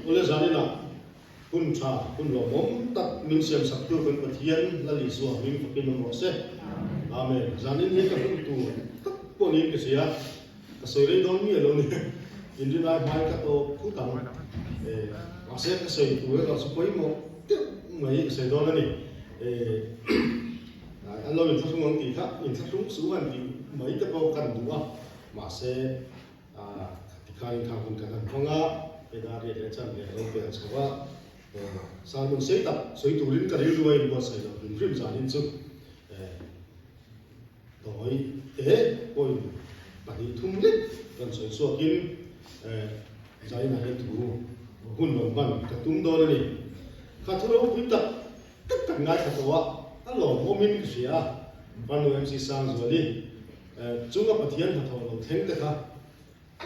ole zanina kun cha kun lo mom tak min siam sak tu kan pathian la li suwa min pakin mo se amen zanin he ka tu tak po ni ke sia ka soi don mi lo ni in mai mai ka to khu tam ma se ka soi tu ka su poi mo mai ka soi don ni an lo in thung ngong ti kha in thung su an ti mai ka po kan du a ma se ti khai kha kun ka kan khonga e da re le chan le ro pe sa wa sang mun sei tập soi tu rin ka ri luai bo sai lo rin rim za nin chu toi te poi pa ni thum le kan soi so kin zai na he tu hun lo ban ka tum do ni ka thu ro pi ta tak tak ngai ka to wa a lo mo min ka sia ban no mc sang zo li chunga pathian tha tho lo theng te kha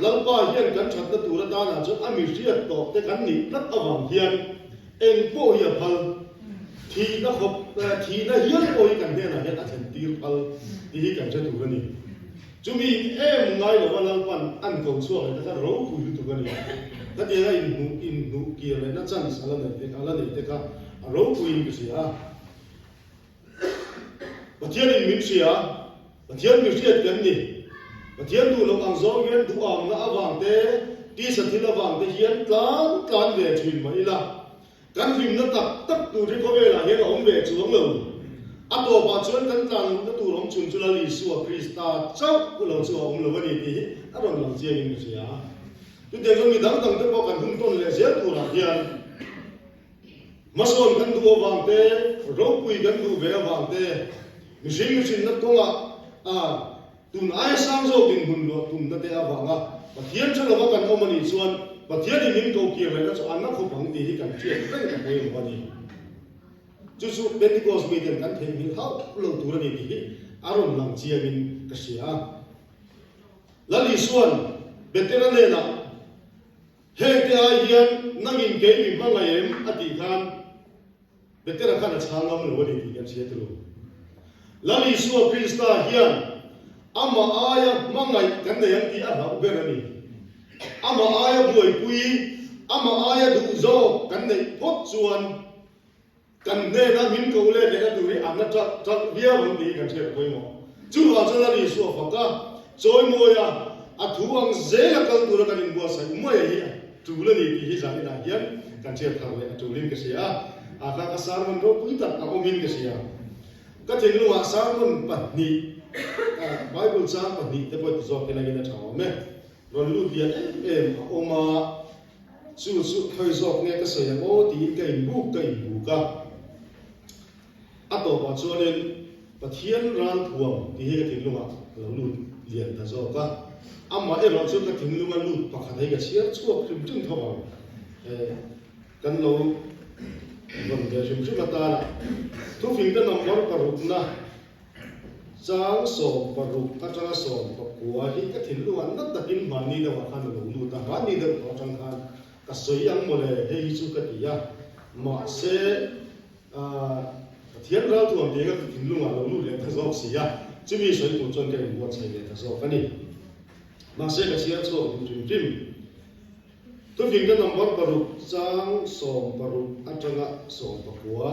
lau pa hian kan that na tu ra da na chu a mi ria to te kan ni lat awang hian en po ya phal thi na khop thi na hian oi kan he na he ta then tir phal ti kan che tu ni chumi em ngai lo ban pan an ko chuak ta ka ro pu tu ka ni ta te ga in nu ki le na chan sala ne te ala ne te ka ro pu in ki sia pathian in min sia pathian mi sia kan ni pathian tu lo ang zo gen tu ang na awang te ti sa thil awang te hian tlan ve thin mai la kan rim na tak tu ri ko ve la he ong ve chuang lo a to pa chuan kan tlang na tu rom chun chula li su a krista chau ku lo chu ong lo ni ti a ron lo chiang in sia tu te zo mi dang dang te po kan hum ton le sia tu ra hian mason kan du awang te ro pui kan du ve awang te mi sin na ko nga tun ai sang zo ding hun lo tun na te awanga pathian cha lo kan omani chuan pathian in ko ki re na chu an na khu bang ti hi kan thian tang ka poi mo ni chu chu pentecost meeting kan the mi hau lo tu ra ni ti aron lang chia min ka sia lali suan veteran le na he te ai hian nangin ke mi ma ngai em ati khan veteran khan changam lo ni ti kan sia tu lali suan krista hian ama aya mangai kan ne yang ti a ba berani ama aya buai pui ama aya du zo kan nei phot chuan kan ne na min ko le le na du ri am na ta bia bang ti kan che poi mo chu wa cha ri so fa ka choi mo ya a thu ang ze la kal tu ra kan in bo sa mo ya hi tu le ni ti hi sa ni na hian kan che tha le tu lim ke sia a ka sar mon ro pui ta ka o min ke sia ka thing lu wa sar mon pa ni Bible sang pa ni te po ti zo ke na ni thaw me ron lu dia em oma su khoi zok nge ka se mo ti ka in bu ka ato ba chuanin pathian ran thuam ti he ka tin lunga lo lu lian ta zo ka amma e ro chu ka tin lunga lu pa kha dai ga sia chuak trim trim thawa kan lo bon ga jim jim ta na tu fin da number paruk na chang so paruk ka chang so pa kuwa hi ka thil lu an na takin mani da wa khan lo lu ta mani da ko chang khan ka soyang mo le he chu ka ti ya ma se thian ra tu am de ga thil lu lo lu le ka zo si ya chu mi soi tu chon ke mo chai le ka zo ka ni ma se ka sia cho jim jim tu fin da number paruk chang so paruk a changa so pa kuwa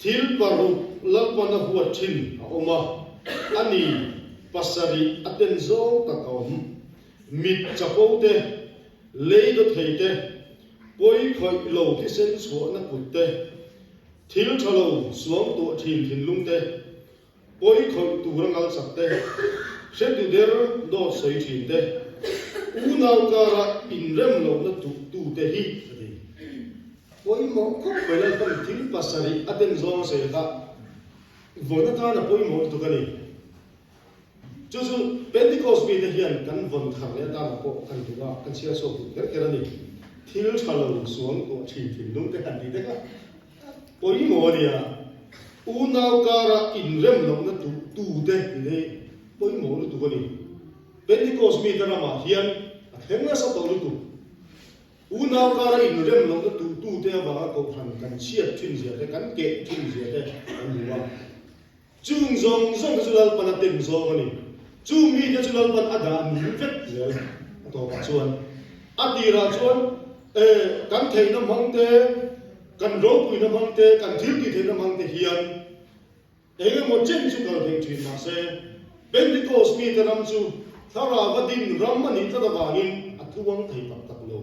thil paruk lakpana huwa thin a oma ani pasari aten zo ta kaum mit chapote leido theite poi khoi lo ki sen chu na putte thil thalo suam to thin lungte poi khoi tu rangal sakte se du der do soi thin te u nau kara inrem lo na tu te hi poi mo ko bela tam thil pasari aten zo se ka vona ta na poi mo tu ka ni chu pentecost mi de hian kan von thar le ta na ko kan tu ga kan sia so ku ker ker ni thil thalo suam to thin lung te kan ti de ka poi mo nia u nau kara inrem lo na tu te le poi mo lu tu ka ni pentecost mi ta na ma hian thengna sa to lu tu u nau kara inrem lo na tu te ba ko phan kan sia thin sia te kan ke thin sia te an ni wa chung zong zong ka zulal pan atin zong ani chu mi ka zulal pan ada ni vet le to pa chuan atira chuan kan thei nam hang te kan ro pui nam hang te kan thil ki thei nam hang te hian mo chen chu kal thei thin ma se Pentecost mi ta ram chu thara vadin ram ani ta da wangin athuang thei tak tak lo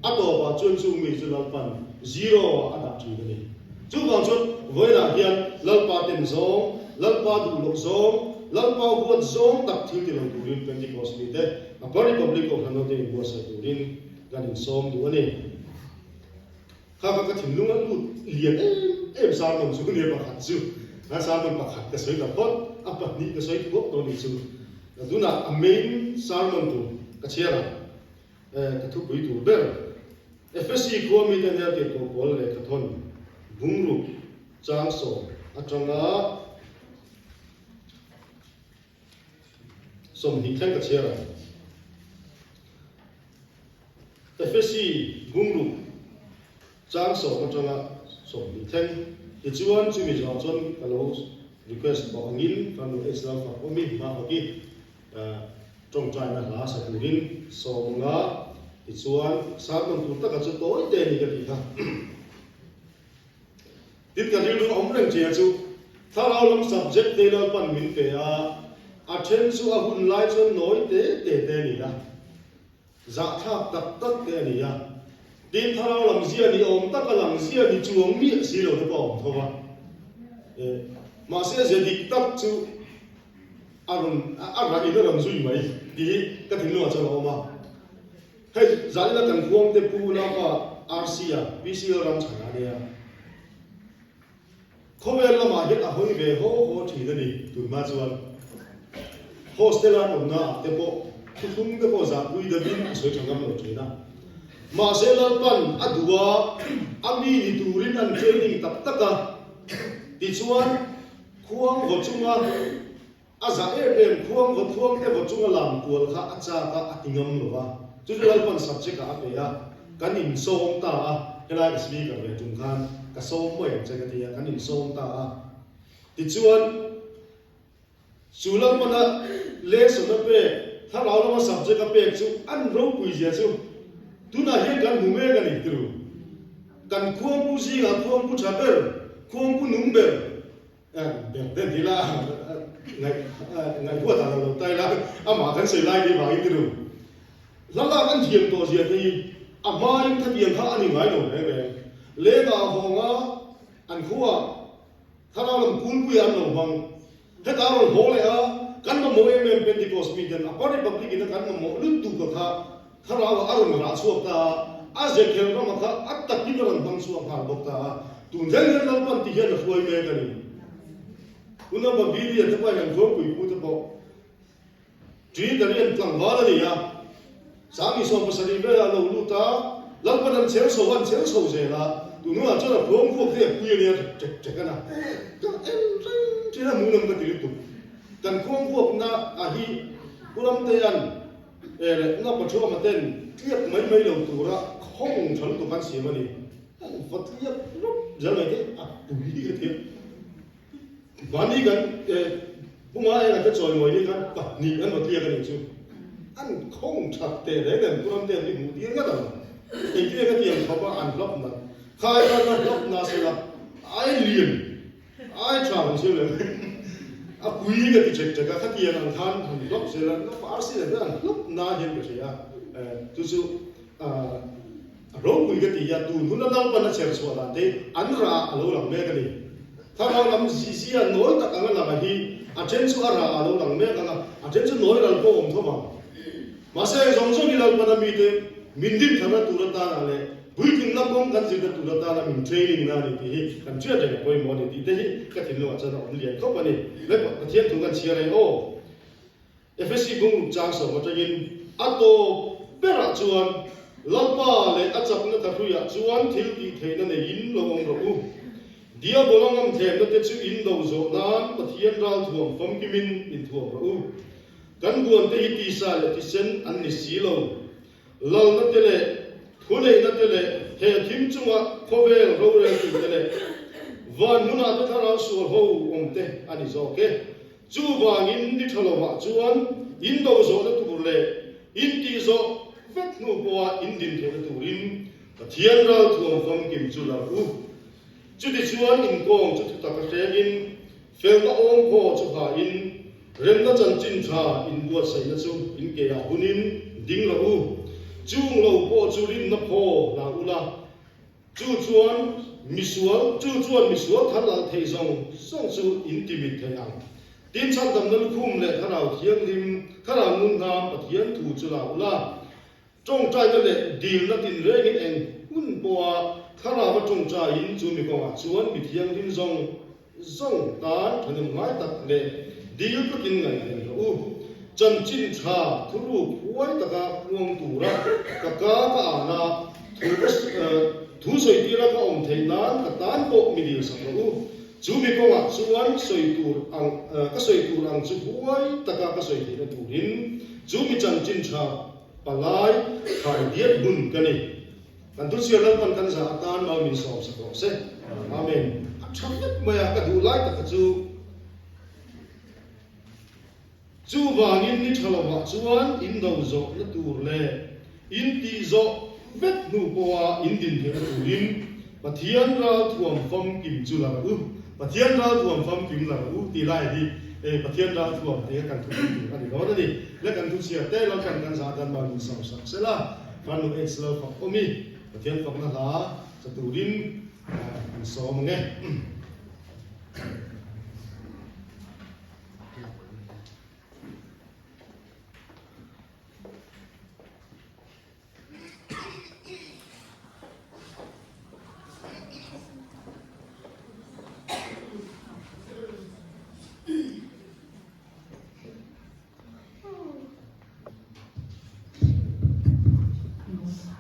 ato ba chun chu mi chu lalpan zero ada chu ni chu bang chu voila hian lalpa ten zong lalpa du lok zong lalpa huat zong tak thil ti lo turin Pentecost mi te a republic of hanote in was turin ganin som du ani ka thimlung an lut lian em sa nom chu ne ba khat chu na sa nom ba khat ka soi da pot apa ni ka soi ko to ni chu aduna a main sermon tu ka chera ka thu pui tu ber FSC ko mi te ne te ko bol le ka thon bungru chang so atanga som ni thang ka chera FSC bungru chang so atanga som ni thang ti chuan chu mi jaw chon kalo request bo angin kan lo extra fa omi ma hoki trong trai na la sa turin so nga ti chuan sa kon tu ta ka chu toi te ni ka ti ha dit ka ri lu om reng che chu tharau lam subject te lo pan min pe a then chu a hun lai chon noi te ni la za tha tak tak te ni ya din tharau lam zia ni om ta ka lang zia ni chuang mi si lo de bom thowa mà sẽ dik tak chu arun arani da ram zui mai ti ka thin lo cha lo ma hay zali la kan khuang te pu na pa RCA PCL ram chana ne ya khovel la ma het a hoi ve ho thi da ni tu ma chuan hostel an na te po thum te po za lui da bin so changam lo thina ma se la pan adua ami ni turin an training tak taka ti chuan khuang ho chunga aza em khuang ho thuang te ho chunga lam kual kha acha ka atingam lowa chu lal pan subject ka pe ya kan in som ta hela ka speaker ve tung khan ka som mo em che ka ti kan in som ta ti chuan sulam mana le so na pe tha law ma subject ka pe chu an ro pui je chu tu na he kan mu me ka ni tru kan khuang pu ji ga khuang pu cha ber khuang pu nung ber den thì là ngày qua ta đầu tay là mà cái sợi lai đi vào cái đường là cái thiềm tổ gì thì mai cái thiềm khác anh ngay rồi đấy về lễ cả hồng á anh khua thà nào làm cuốn quy anh làm bằng hết cả rồi hồ lại cái mà mỗi em Pentecost mi den apa ni public ini kan mau lu tu ka thà nào arun ra suap ta azek khel nó mà kha atak ni ran bang suap ha bok ta tu zen ran pan ti hian foi me ka ni una ba biblia te pa yang go pui pu te po tri da rian tlang wala ni ya sami so pa sari be lo lu ta lam pa dan chel so wan chel so je la tu nu a cha la phom kho te pu ni che kana ti na mu nam ka ti tu kan khom kho na a hi puram te an na pa chho ma ten tiap mai lo tu ra khong chal tu kan si ma ni fa tiap ja le te a tu hi ke tiap Vani kan, buma ai nak cakap orang ini kan, ni kan mati akan itu. An kong cak teh kan, kurang teh ni mudi kan dah. Ini kan yang apa an klop na, kai kan klop na sila, ai lian, ai cakap sila. Aku ini kan cakap cakap hati yang angkan, an klop sila, klop arsi dah an klop na yang bersih. Tu rong kui kan dia tu, huna nang pada cer suara teh, anra alu lang mereka ni. Thao lam si a noi tak ang la hi a chen chu ara alo lang me ka a chen chu noi ral ko om thoma ma se zong zong ni lal pa na mi te min dim thana tu ra ta na le bui ting na kom kan ji ta tu ra ta na min training na ni hi kan chia de poi mo ni ti te hi ka thin lo a cha na om lian ko pa ni le pa thian tu kan chia lai o FSC bung chang so ma tagin ato pera chuan lalpa le a chap na ta thu ya chuan thil ti theina ne in lo ong ro dia bolongam them na te chu in do zo nan pathian ral thuam fam kimin in thuam ro kan buan te hi ti sa le ti sen an ni si lo lal na te le thule na te le he thim chunga khovel ro re ti te le van muna te thara su ho om te ani zo ke chu wangin ni thalo wa chuan in do zo na tu le in ti zo vet nu boa in din the tu rin thiên rau thuồng phong kim chu là u chú đi chuan in công chú ta cái xe in phèo ta ôm ho chú ha in rem ta chân chín cha in buat say na chú in ke ya hunin ding la u chung lo po chú rin na po la u la chú chuan misual thằng là thầy song chú intimate thầy ang tin chặt đầm nâng khum lệ thằng nào thiêng lim thằng nào nung nam và thiêng thủ chú la u la trong trai cái lệ điều là tin rễ cái anh hun bùa thằng nào mà trong trai in chú mi công chuan bị thiêng lim song tán thằng nào ngay tập lệ điều có tin ngày này u chân chín cha thu ru quay tất cả uông tù ra tất cả na thu soi tira ka om thei nan ka tan ko mi dir sang lo chu mi ko wa chuan soi tur ang ka soi tur ang chu huai taka ka soi thei tu rin chu mi chan chin tha palai khai diet bun ka ni kan tu sia lan pan kan sa tan ma min so sa ko se amen cham net ma ka du lai ta chu wangin ni thalawa chuan in do zo na tur le in ti zo vết nu boa in din he turin pathian ra thuam phong kim chu la u pathian ra thuam phong kim la u ti lai di pathian ra thuam te kan thu ti ani lo ni le kan thu sia te lo kan sa dan ba min sa se la kan nu ex lo fa omi pathian phong na la sa turin an so nge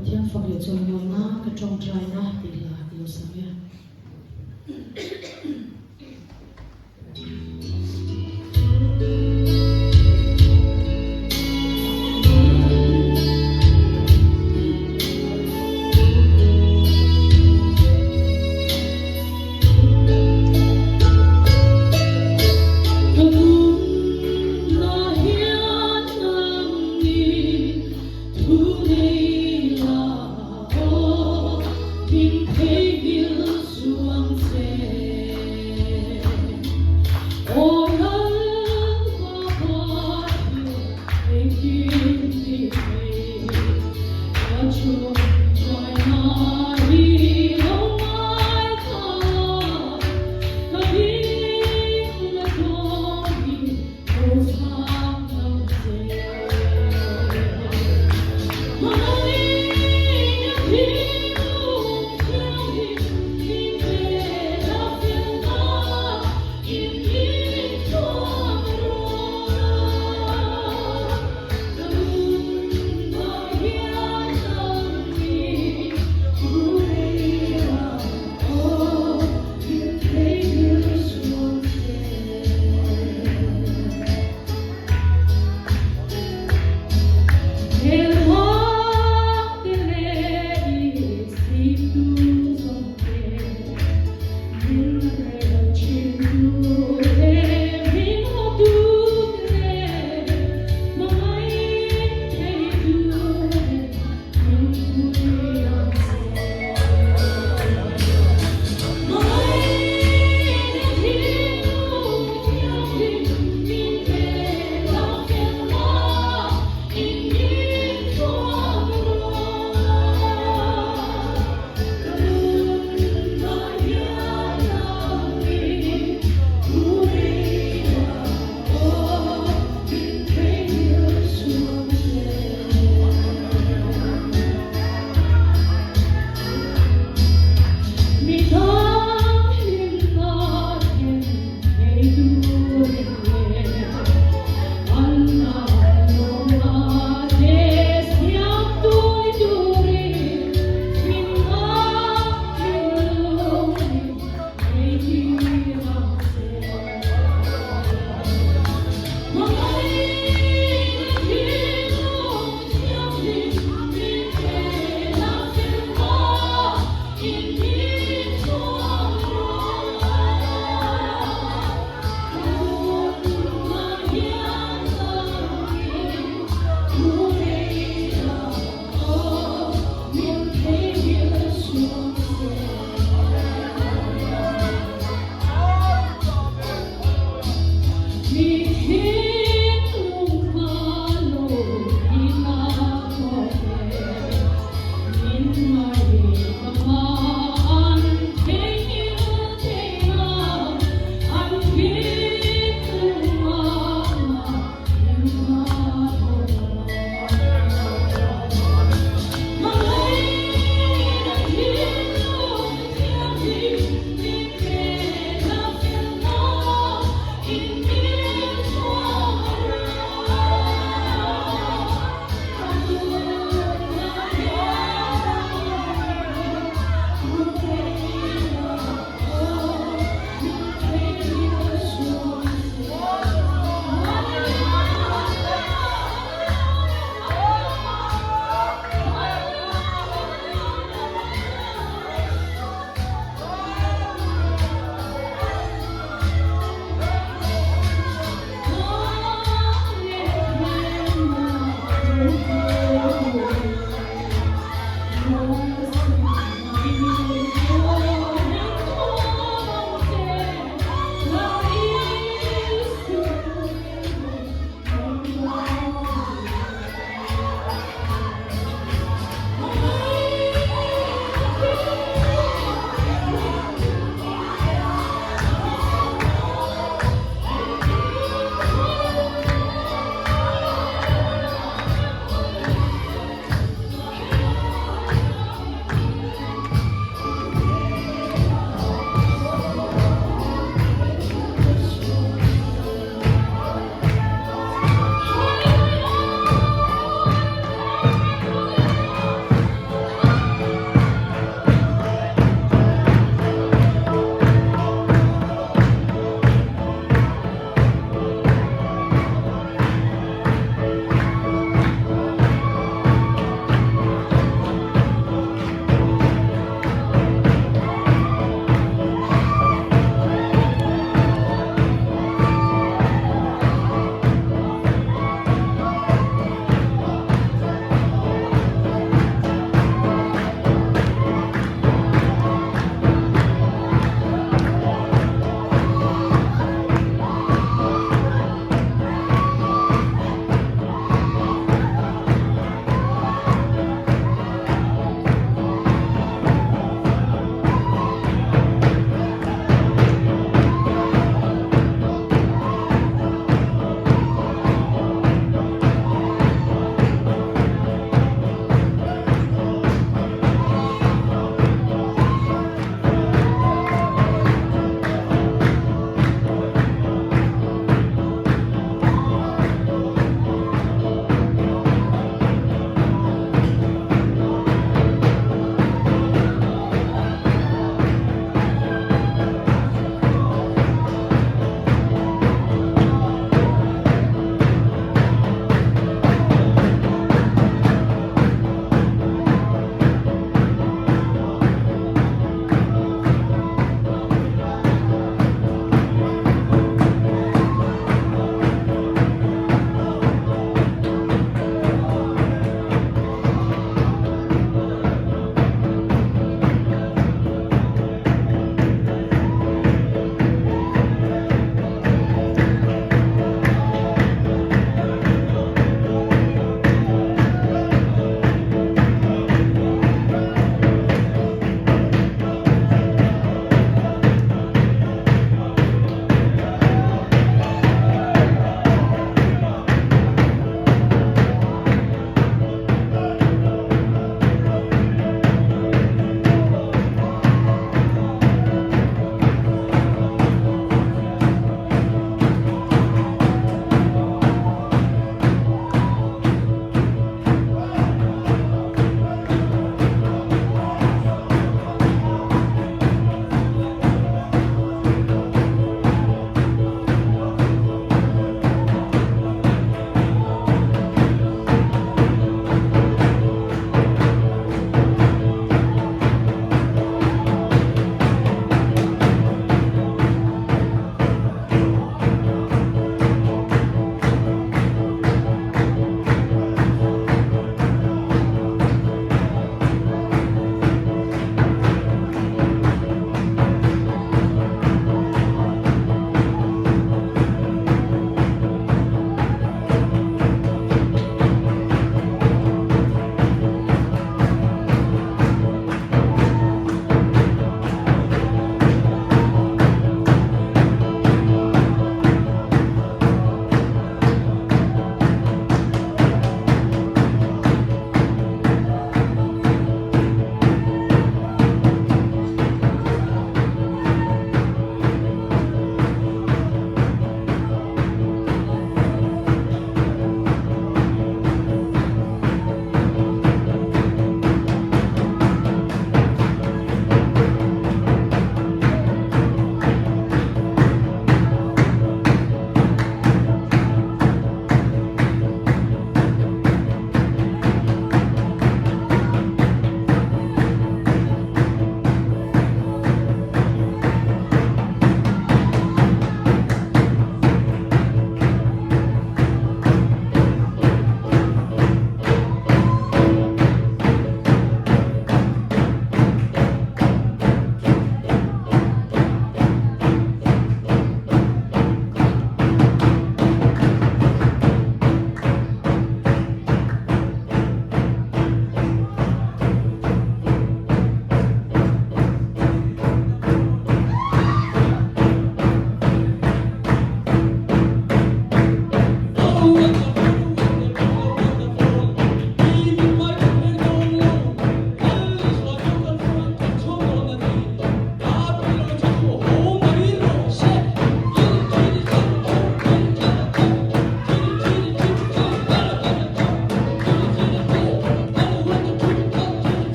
Pathian phong le chong yo na ka chong trai na ti la yo sa ya Hãy subscribe cho kênh Ghiền Mì Gõ để không bỏ lỡ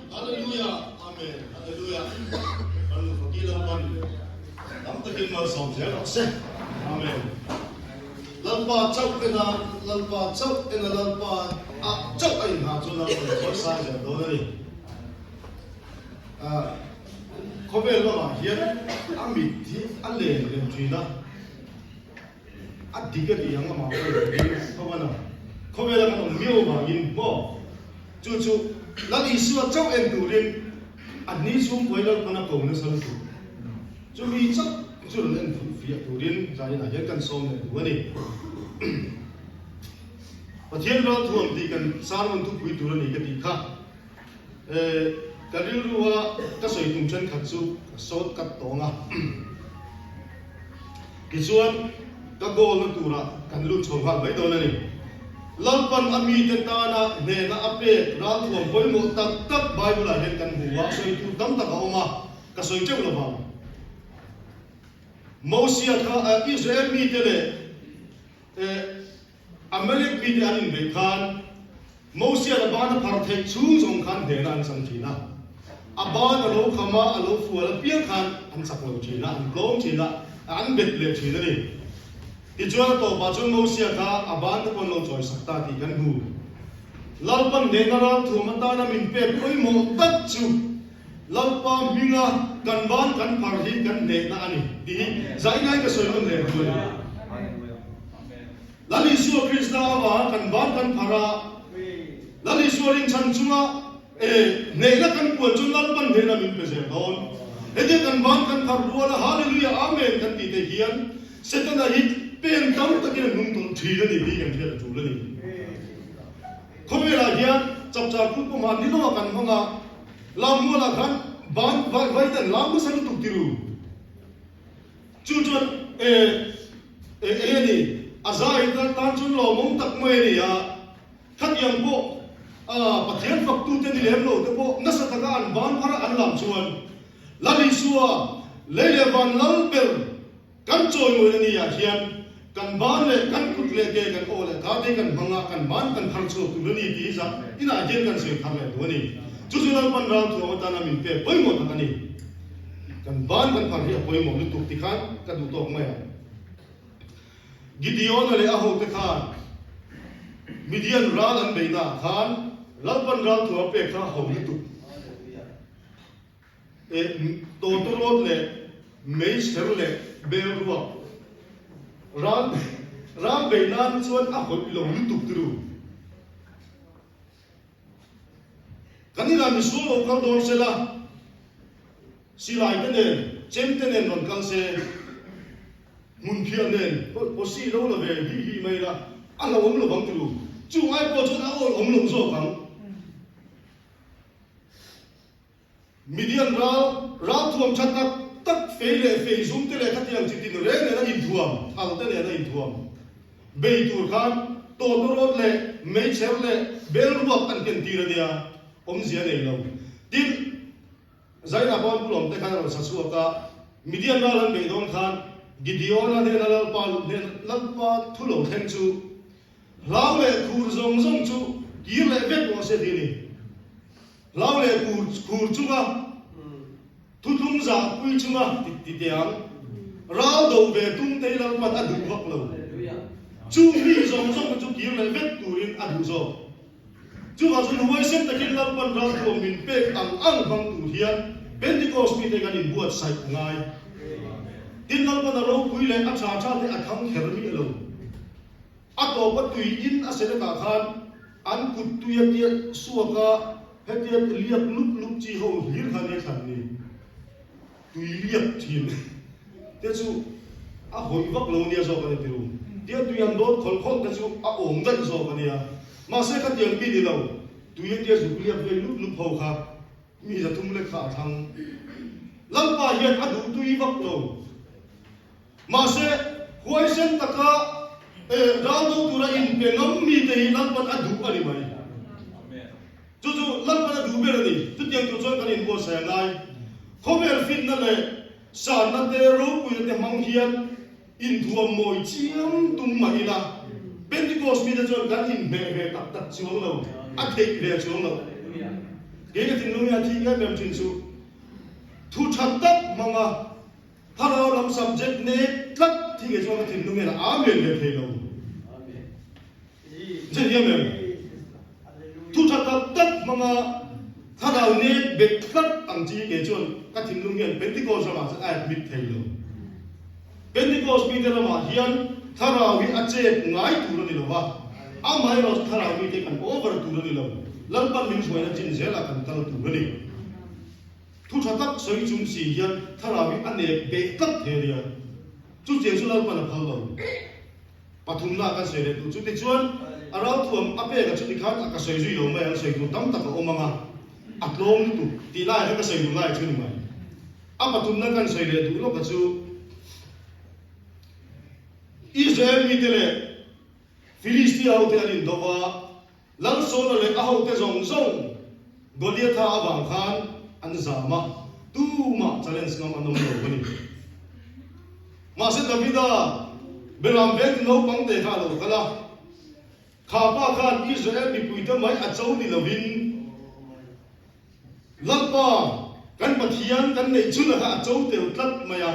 Hallelujah, Amen, Hallelujah. Anu fakilan pan, am takin mal som je rokse, Amen. Lalpa chau ena lalpa chau ai ha chuna ko sa je do ni. Khobe lo ma hian ami thi ale le trina. Adiga ki yang ma ko bana. Khobe la ma mio ma in bo. Chu lali suwa chau en du rin ani sum koi lo pana ko na sal tu. Chu mi chak chu len tu fi tu rin za na hian kan som ne du ni. Pathian ro thuam ti kan sarwan tu pui tu ni ka ti kha. Karil ruwa ka soi tum chen khat chu sot kat tonga. Kichuan ka gol na tura kan lu chhong ha bai do na ni. Lalpan ami tentana ne na ape ral thuam poi mo tak tak Bible a hen kan huwa soi tu tam tak oma ka soi cheu lo ba. Mosia ka Israel mi tele Amalek mi te anin be khan Mosia la ban par thai chung jong khan de nan sang thina. Aban alo khama alo fual piang khan an sak lo thina an glom thina an bet le thina ni. Ijual to bachun Mosia ka aban ko no choi sakta ti kan hu. Lalpan dengaral thumata na min pe koi mo tak chu. Lalpa minga kan ban kan parhi kan ne na ani. Ti zai nai ka soilon le tu. Lali suwa Krishna awa kan ban kan para. Lali suwa ring chan chunga ne na kan puan chun lalpan de na min pe se don. Ede kan ban kan parduala hallelujah amen kan ti te hian. Setana hit pen tam takin nung tum thila ni bi kan thila chula ni. Khomela hian chap chap pu ma ni no kan manga lam mo la khan ban vai tan lam san tu tiru. Chu chon ni azai tan tan chun lo mong tak mai ni ya. Khat yang po pathian fak tu te ni lem lo te po na sa taka an ban para an lam chuan. Lali suwa lele ban lal per kan choi mo ni ya hian kan ban le kan kut le ke kan ole ka de kan manga kan ban kan khar chu tu ni ti sa ina gen kan se khar le do ni chu chu lan pan ra tu ta na min pe poi mo ta ni kan ban kan phar ri poi mo lu tu ti khan ka du to ma ya Gideon le a ho te khan Midian ral an beina khan lan pan ra tu pe kha ho lu tu to rod le mei ser le be ruwa ram beinan chuan a hoi lo lu tuk tru kanila mi su lo kal dor sela silai tenen chem tenen ron kal se mun phian nen o si lo la ve hi mai la a lo om lo bang tru chu ai po chuan a ol om lo zo kang Midian ra thuam chatak tak feile fe zoom te le khatiang chitin re ne na in thuam thal te le na in thuam bei tur khan to rod le mei cher le bel ruak an ken tira dia om zia nei lo tin zaina pon pulom te khan sa su ka Midian ra lan bei don khan Gideon ne na lal pa thulo theng chu lao le khur zong zong chu ki le vet mo se dini lao le khur chu ga thu thum za pui chunga ti tiang rao do ve tum te lam pat adu vak lo chu mi zong zong chu ki le vet turin adu zo chu ga sun huai sem takin lam pan rao ko min pe ang bang tu hian Pentecost mi te kan in buat sai ngai tin lam pan ro pui le a cha te a thang kher mi lo a to pa tui in a se ka khan an kut tu ya ti suaka hetian liap lup chi ho hir khan ne khan ni tùy liệp thiền thế chứ à hồi vắc lâu nia do cái điều dia tu yang dot khol ka chu a ong dan zo ka nia ma se ka tiang pi di lo tu ye dia zu lia ve lu phau kha mi za tum le kha thang lam pa hian a du tu i vak lo ma se huai sen taka dal do tu ra in pe ngam mi te hi lam pa a du ani mai chu lam pa a du be ni tu tiang tu chon kan in bo sa ngai khomer fit na le sa na te ro pu te mang hian in thuam moi chiam tum mai la Pentecost mi da chon kan in be be tak tak chuang lo a thei ve chuang lo ke ka tin lo ya thi ga mem chin chu thu chat tak manga thalo lam subject ne tlak thi ge chuang tin lo me la amen le thei lo je ya mem thu chat tak manga thalo ne be tlak ang chi ge chuan ka tin lo me Pentecost ma sa admit thei lo Pentecost mi da ma hian tharawi ache ngai tu ni lo wa amai ro tharawi te kan over tu ni lo lalpan min suai na chin zela kan tal tu ni thu thatak soi chung si hian tharawi ane be tak the ria chu che chu lalpan phal lo pathum na ka se le tu chu ti chuan arau thuam ape ka chu ti khan ka soi ju yo mai ang soi tu tam tak o manga atlong tu ti lai ka soi tu lai chu ni mai a pathum na kan soi le tu lo ka chu Israel mi tele Philistia au te alin dova lang sona le ahau te zong zong Goliath abang khan an zama tu ma challenge ngam anom lo bani ma se Davida beram bet no pang te kha lo kala khapa khan Israel mi puita mai achau ni lovin lakpa kan pathian kan nei chuna kha achau te utlat maya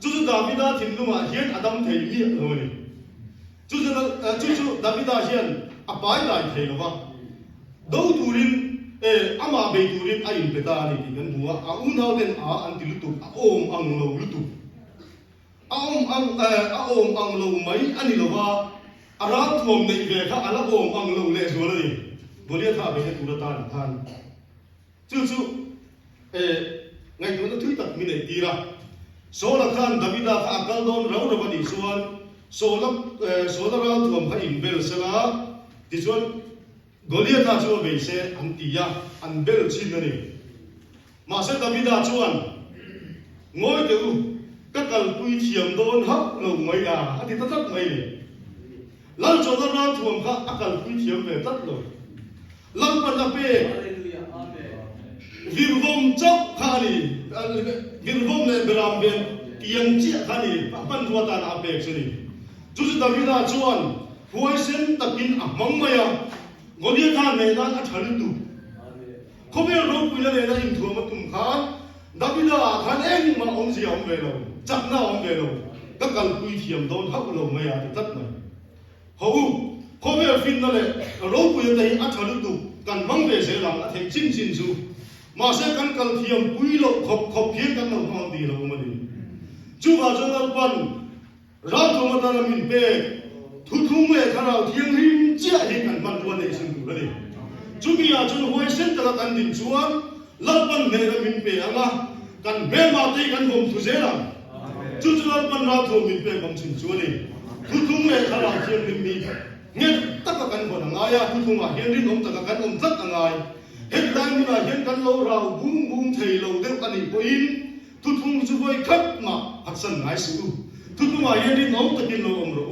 chu Davida thinluma hian adam thei mi lo ni chu Davida hian apai lai thei lo wa do turin ama be turin a in peta ni ti kan huwa a unau den a an ti lutu a om ang lo lutu a om ang lo mai ani lo wa ara thom nei ve kha ala om ang lo le zo ni bolia tha be tu ra tan than chu ngai tu thui tak mi nei ti ra Sola khan Davida ka akal don rau ra bani suan sola ra thuam kha in bel sela ti chuan Goliath a chu be se an ti ya an bel chin ni ma se Davida chuan ngoi te u ka kal pui thiam don ha lo mai a ati ta tak mai ni lal sola ra thuam kha akal pui thiam ve tat lo lam pan na pe virvom chok khani virvom le beram ben yang chi khani pan ruata na pe chuni chu Davida chuan huai sen takin amang maya Goliath tha ne na thal tu khobe ro puila le na in thua ma tum khan Davida khan eng ma om si om ve lo chak na om ve lo ka kal pui thiam don hak lo maya tat mai ho khobe fin na le ro puila dai a thal tu kan mang ve se lang a thei chin chin chu ma se kan kal thiam pui lo khop phien kan lo ma di lo ma ni chu ba jo al pan ra tho ma ta min pe thu thung le kharau thiang rim chia he kan man ro ne sin du ni chu mi ya chu hoi sen ta kan din chuan lal pan ne ra min pe anga kan me ma te kan bom thu se la chu lal pan ra tho min pe bang chin chu ni thu thung le kharau thiang rim mi nge ta ka kan bon anga ya thu thung ma hian rin om ta ka kan om zat anga hết đang như là hiện căn lâu rào bung bung thầy lâu đeo căn hình in thu thung chú voi khắp mà hạt sân ngái sự thu thung mà hiện đi nóng tất nhiên lâu ông rồi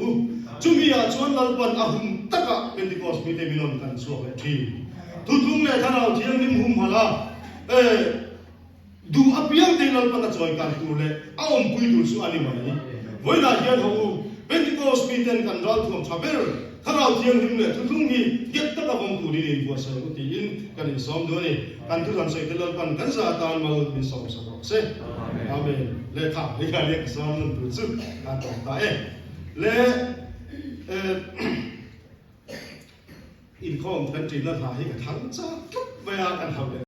chúng mi à chuan lal pan à hum tất cả Pentecost mi te minon kan suak le thi thu thung le thằng nào thiêng nim hum hala du apiang te lal pan a choi kan tu le a om pui tu su ani mai voi la hian ho Pentecost mi ten kan ral thum chaber thằng nào thiêng nim le thu thung mi get tất cả vong tu đi in qua sai ti in kan in som do ni kan tu ran sai te lal pan kan sa tan ma min som sa ro se amen le tha le ka le som nun tu su kan ta le in khom kan tin na thai ka thang cha vềกันทำ